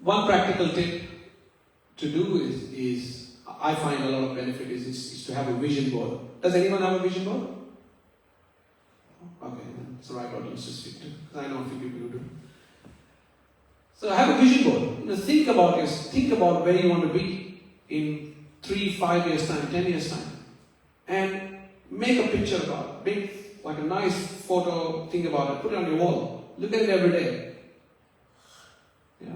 One practical tip to do is I find a lot of benefit is to have a vision board. Does anyone have a vision board? Okay, then it's the right audience to speak to, because I know a few people who do. So have a vision board. Think about where you want to be in 3, 5 years time, 10 years time, and make a picture about it. Make like a nice photo. Think about it. Put it on your wall. Look at it every day. Yeah,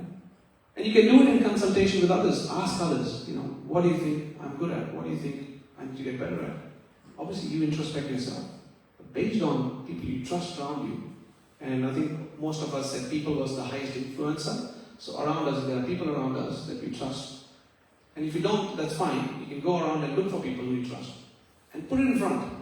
and you can do it in consultation with others. Ask others. What do you think I'm good at? What do you think I need to get better at? Obviously, you introspect yourself, but based on people you trust around you. And I think most of us said people was the highest influencer. So around us, there are people around us that we trust. And if you don't, that's fine. You can go around and look for people who you trust. And put it in front.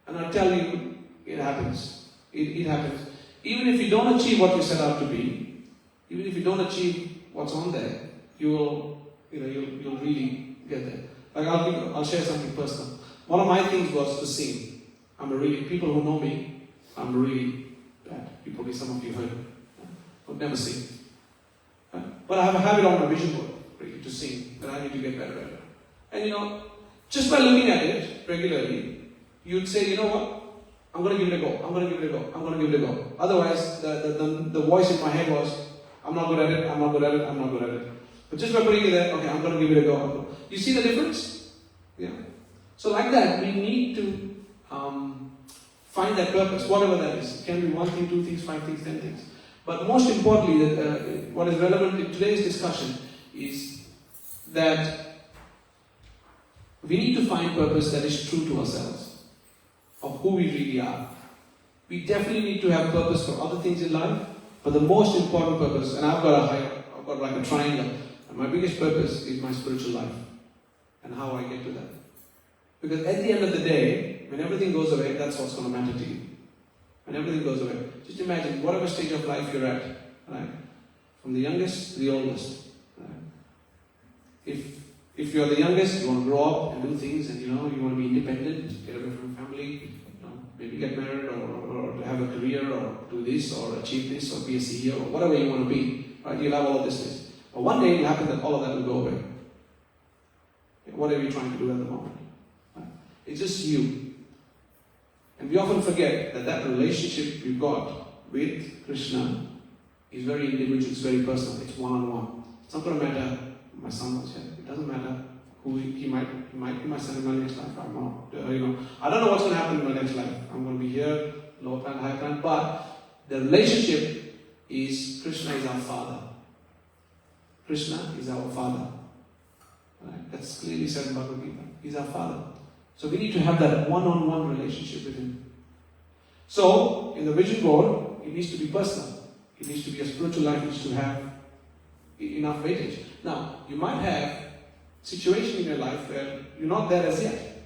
And I tell you, it happens. It happens. Even if you don't achieve what you set out to be, even if you don't achieve what's on there, you'll really get there. Like I'll share something personal. One of my things was to sing. People who know me, I'm really bad. Probably some of you heard. I would never sing. But I have a habit on my vision board, really, to sing, that I need to get better at it. And just by looking at it regularly, you'd say, you know what? I'm going to give it a go. I'm going to give it a go. I'm going to give it a go. Otherwise, the voice in my head was, I'm not good at it. I'm not good at it. I'm not good at it. But just by putting it there, okay, I'm going to give it a go. You see the difference? Yeah. So like that, we need to find that purpose, whatever that is. It can be 1 thing, 2 things, 5 things, 10 things. But most importantly, what is relevant in today's discussion is that we need to find purpose that is true to ourselves, of who we really are. We definitely need to have purpose for other things in life, but the most important purpose, and I've got like a triangle, and my biggest purpose is my spiritual life and how I get to that. Because at the end of the day, when everything goes away, that's what's going to matter to you. When everything goes away, just imagine whatever stage of life you're at, right? From the youngest to the oldest. Right? If you're the youngest, you want to grow up and do things, and you want to be independent, get away from family, maybe get married or have a career or do this or achieve this or be a CEO or whatever you want to be. Right? You'll have all of this things. But one day it will happen that all of that will go away. What are you trying to do at the moment? Right? It's just you. And we often forget that relationship we've got with Krishna is very individual, it's very personal, it's one-on-one. It's not going to matter my son was here. It doesn't matter who he might be my son in my next life. I don't know. I don't know what's going to happen in my next life. I'm going to be here, lower plan, higher plan, but the relationship is Krishna is our father. Krishna is our father. Right? That's clearly said in Bhagavad Gita. He's our father. So we need to have that one-on-one relationship with him. So, in the vision board, it needs to be personal. It needs to be a spiritual life, it needs to have enough weightage. Now, you might have situation in your life where you're not there as yet.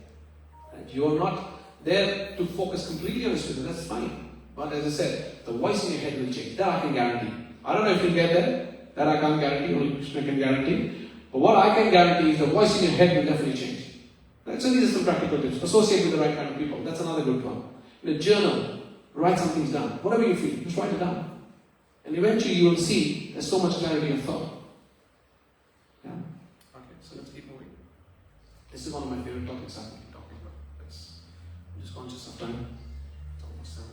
Right? You are not there to focus completely on the Spirit, that's fine. But as I said, the voice in your head will change. That I can guarantee. I don't know if you'll get there. That I can't guarantee, only Krishna can guarantee. But what I can guarantee is the voice in your head will definitely change. Right? So these are some practical tips. Associate with the right kind of people. That's another good one. In a journal, write some things down. Whatever you feel, just write it down. And eventually you will see there's so much clarity of thought. Yeah? Okay, so let's keep moving. This is one of my favorite topics I've been talking about. I'm just conscious of time. It's almost 7.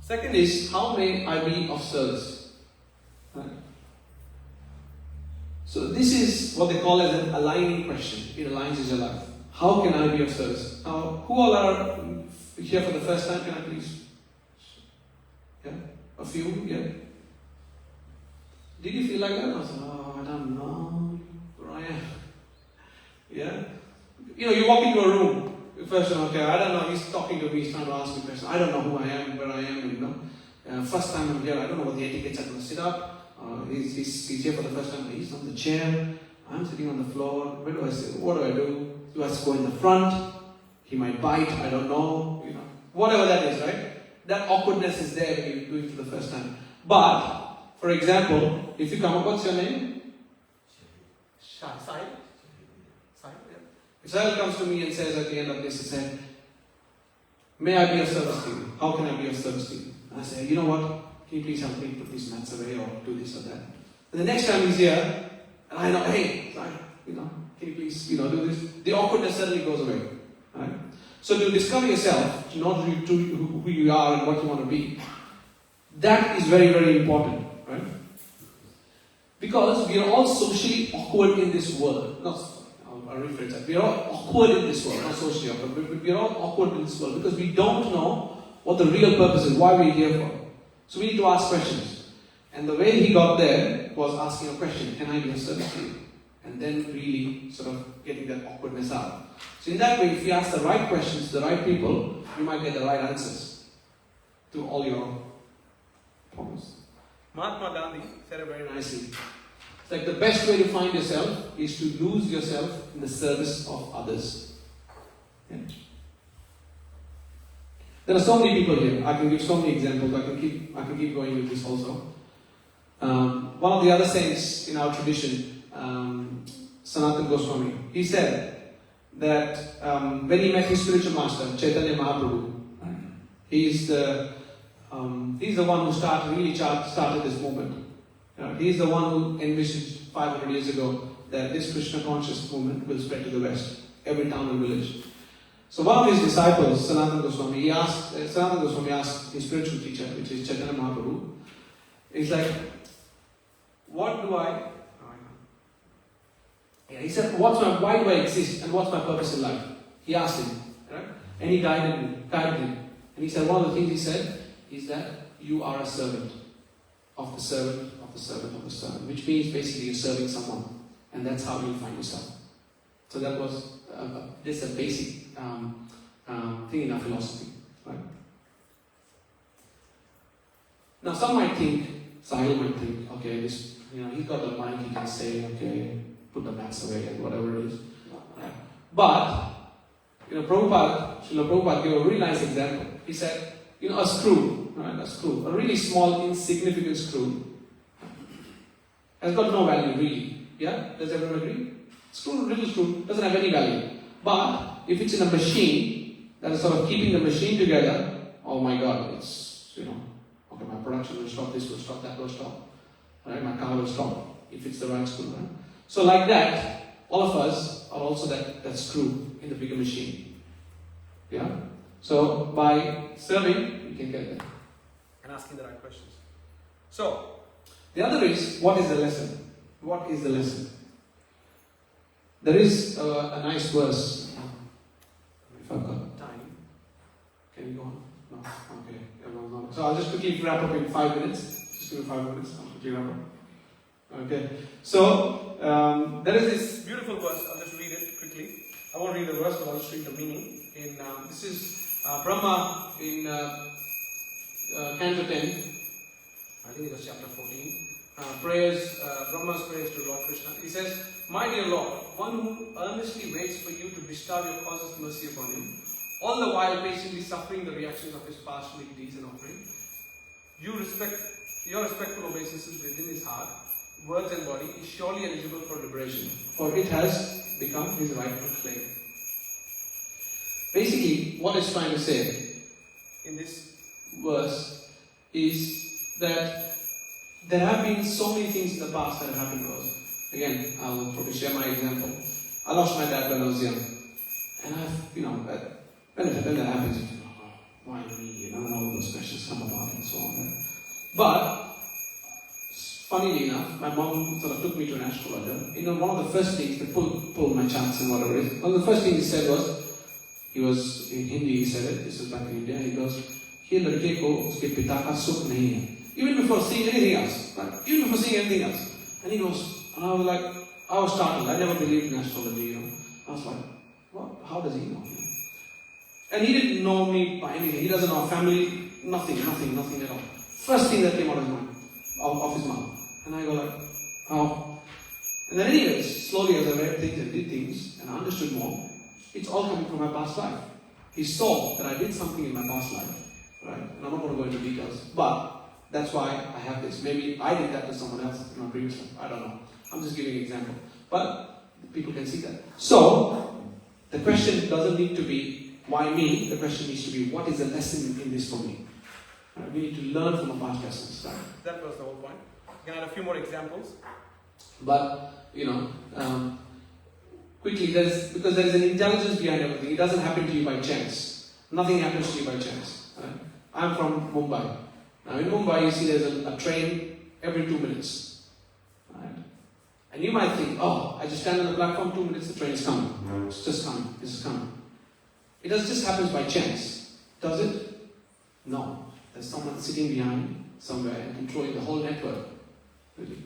Second is, how may I be of service? Right? So this is what they call as an aligning question. It aligns with your life. How can I be of service? Now, who all are here for the first time? Can I please? Yeah? A few? Yeah? Did you feel like that? I was like, oh, I don't know where I am. Yeah? You walk into a room. First, okay, I don't know, he's talking to me, he's trying to ask me questions. I don't know who I am, where I am, first time I'm here, I don't know what the etiquette is. I'm going to sit up. He's here for the first time, he's on the chair. I'm sitting on the floor. Where do I sit? What do I do? Do I go in the front? He might bite, I don't know. Whatever that is, right? That awkwardness is there when you do it for the first time. But, for example, if you come up, what's your name? Sai? If Sahil comes to me and says at the end of this, he said, may I be of service to you? How can I be of service to you? And I say, you know what? Can you please help me put these mats away or do this or that? And the next time he's here, and I know, hey, Sahil, can you please, do this? The awkwardness suddenly goes away. Right? So to discover yourself, to know who you are and what you want to be, that is very, very important. Right? Because we are all socially awkward in this world. I'll rephrase that. We are all awkward in this world, not socially awkward, but we are all awkward in this world because we don't know what the real purpose is, why we're here for. So we need to ask questions. And the way he got there was asking a question, can I be of service to you? And then really sort of getting that awkwardness out. So in that way, if you ask the right questions to the right people, you might get the right answers to all your problems. Mahatma Gandhi said it very nicely. It's like the best way to find yourself is to lose yourself in the service of others. Yeah. There are so many people here. I can give so many examples. I can keep going with this also. One of the other saints in our tradition, Sanatana Goswami, he said that when he met his spiritual master, Chaitanya Mahaprabhu, he's the one who started this movement. He is the one who envisioned 500 years ago that this Krishna conscious movement will spread to the West, every town and village. So one of his disciples, Sanatana Goswami, asked his spiritual teacher, which is Chaitanya Mahaprabhu, he's like, he said, why do I exist and what's my purpose in life? He asked him, right? And he guided him. And he said, one of the things he said is that you are a servant of the servant of the servant of the servant, which means basically you're serving someone, and that's how you'll find yourself. So that was this a basic thing in our philosophy, right? Now some might think, Sahil might think, okay, this, he's got the mind, he can say, okay, put the mats away and whatever it is. Right? But, Srila Prabhupada gave a really nice example. He said, a screw, right? A really small, insignificant screw has got no value really. Yeah? Does everyone agree? Little screw, doesn't have any value. But if it's in a machine that is sort of keeping the machine together, oh my God, it's, okay, my production will stop, this will stop, that will stop. Right? My car will stop if it's the right screw. Right? So like that, all of us are also that screw in the bigger machine. Yeah? So by serving, we can get there. And asking the right questions. So, the other is, what is the lesson? What is the lesson? There is a nice verse. If I've got time. Can you go on? No? Okay. Everyone's on. So I'll just quickly wrap up in 5 minutes. Just give me 5 minutes. I'll quickly wrap up. Okay. So, there is this beautiful verse. I'll just read it quickly. I won't read the verse, but I'll just read the meaning. This is Brahma in Canto 10. I think it was chapter 14. Brahma's prayers to Lord Krishna. He says, "My dear Lord, one who earnestly waits for you to bestow your causeless mercy upon him, all the while patiently suffering the reactions of his past weak deeds and offering, your respectful obeisances within his heart, words and body, is surely eligible for liberation, for it has become his rightful claim." Basically, what it's trying to say in this verse is that there have been so many things in the past that have happened to us. Again, I'll probably share my example. I lost my dad when I was young. And when that happens, you think, "Oh, why me?" And all those questions come about and so on. But, funnily enough, my mom sort of took me to an astrologer. One of the first things, they pulled my charts and whatever it is. One of the first things he said was in Hindi, he said it, this was back in India, he goes, "Ye ladke ko uske pita ka sukh nahi hai." Even before seeing anything else, right? Even before seeing anything else. And he goes, and I was startled. I never believed in astrology, I was like, what? How does he know? And he didn't know me by anything. He doesn't know our family, nothing at all. First thing that came out of his mind, of his mouth. And I go like, oh. And then anyways, slowly as I read things and did things, and I understood more, it's all coming from my past life. He saw that I did something in my past life, right? And I'm not going to go into details, but that's why I have this. Maybe I did that to someone else in my previous life. I don't know. I'm just giving an example. But people can see that. So, the question doesn't need to be, why me? The question needs to be, what is the lesson in this for me? Right? We need to learn from our past lessons. Right? That was the whole point. You can add a few more examples. But, quickly, because there is an intelligence behind everything. It doesn't happen to you by chance. Nothing happens to you by chance. Right? I'm from Mumbai. Now in Mumbai, you see there's a train every 2 minutes. Right? And you might think, oh, I just stand on the platform 2 minutes, the train is coming. It's just coming. This is coming. It just happens by chance. Does it? No. There's someone sitting behind somewhere and controlling the whole network. Really.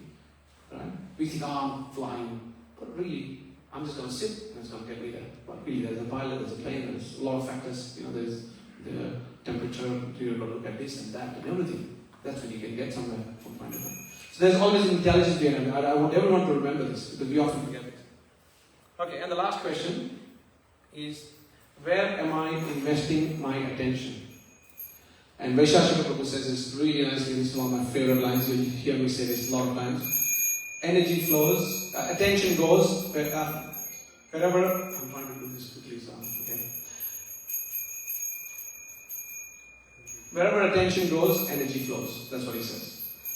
Right? We think, oh, I'm flying. But really, I'm just going to sit and it's going to get me there. But really, there's a pilot, there's a plane, there's a lot of factors. There's the temperature, you've got to look at this and that and everything. That's when you can get somewhere from point to point. So there's always intelligence behind it. I want everyone to remember this because we often forget it. Okay, and the last question is, where am I investing my attention? And Vaishashika Prabhu says this really nicely. This is one of my favorite lines. You'll hear me say this a lot of times. Energy flows, attention goes wherever. I'm trying to do this quickly, so okay. Wherever attention goes, energy flows. That's what he says.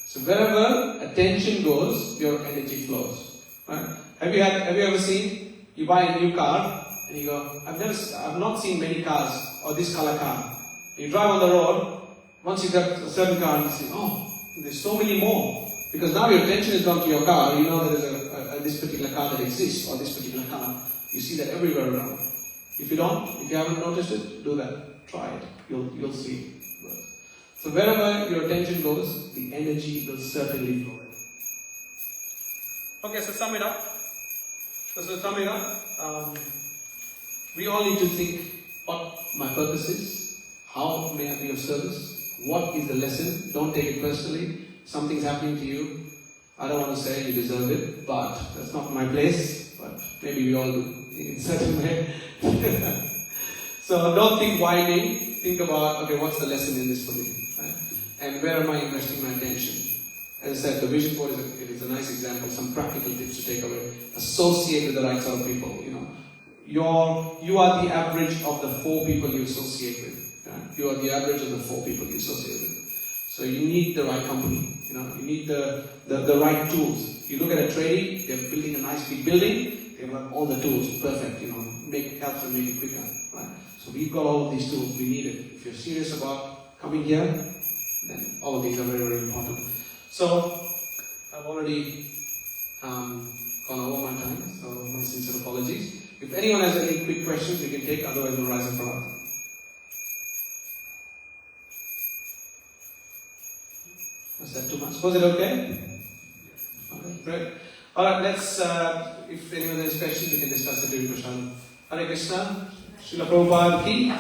So wherever attention goes, your energy flows. Right? Have you ever seen? You buy a new car and you go, I've not seen many cars or this color car. You drive on the road. Once you get a certain car, and you see, oh, there's so many more. Because now your attention is gone to your car. You know that there's this particular car that exists or this particular car. You see that everywhere around. If you haven't noticed it, do that. Try it. You'll see. So wherever your attention goes, the energy will certainly flow. Okay, so sum it up. We all need to think what my purpose is, how may I be of service, what is the lesson. Don't take it personally. Something's happening to you. I don't want to say you deserve it, but that's not my place. But maybe we all do in a certain way. So don't think why me. Think about, okay, what's the lesson in this for me? Right? And where am I investing my attention? As I said, the vision board is a nice example. Some practical tips to take away. Associate with the right sort of people. You are the average of the 4 people you associate with. Right? You are the average of the 4 people you associate with. So you need the right company. You need the right tools. You look at a tradie, they're building a nice big building. They have all the tools, perfect. Help them make it quicker. Right? So we've got all of these tools. We need it. If you're serious about coming here, then all of these are very, very important. So I've already gone over my time. So my sincere apologies. If anyone has any quick questions, we can take. Otherwise, we'll rise up for us. Was that too much? Was it okay? Okay, great. Alright, let's, if anyone has questions, we can discuss it during Prashant. Hare Krishna, Srila Prabhupada ki.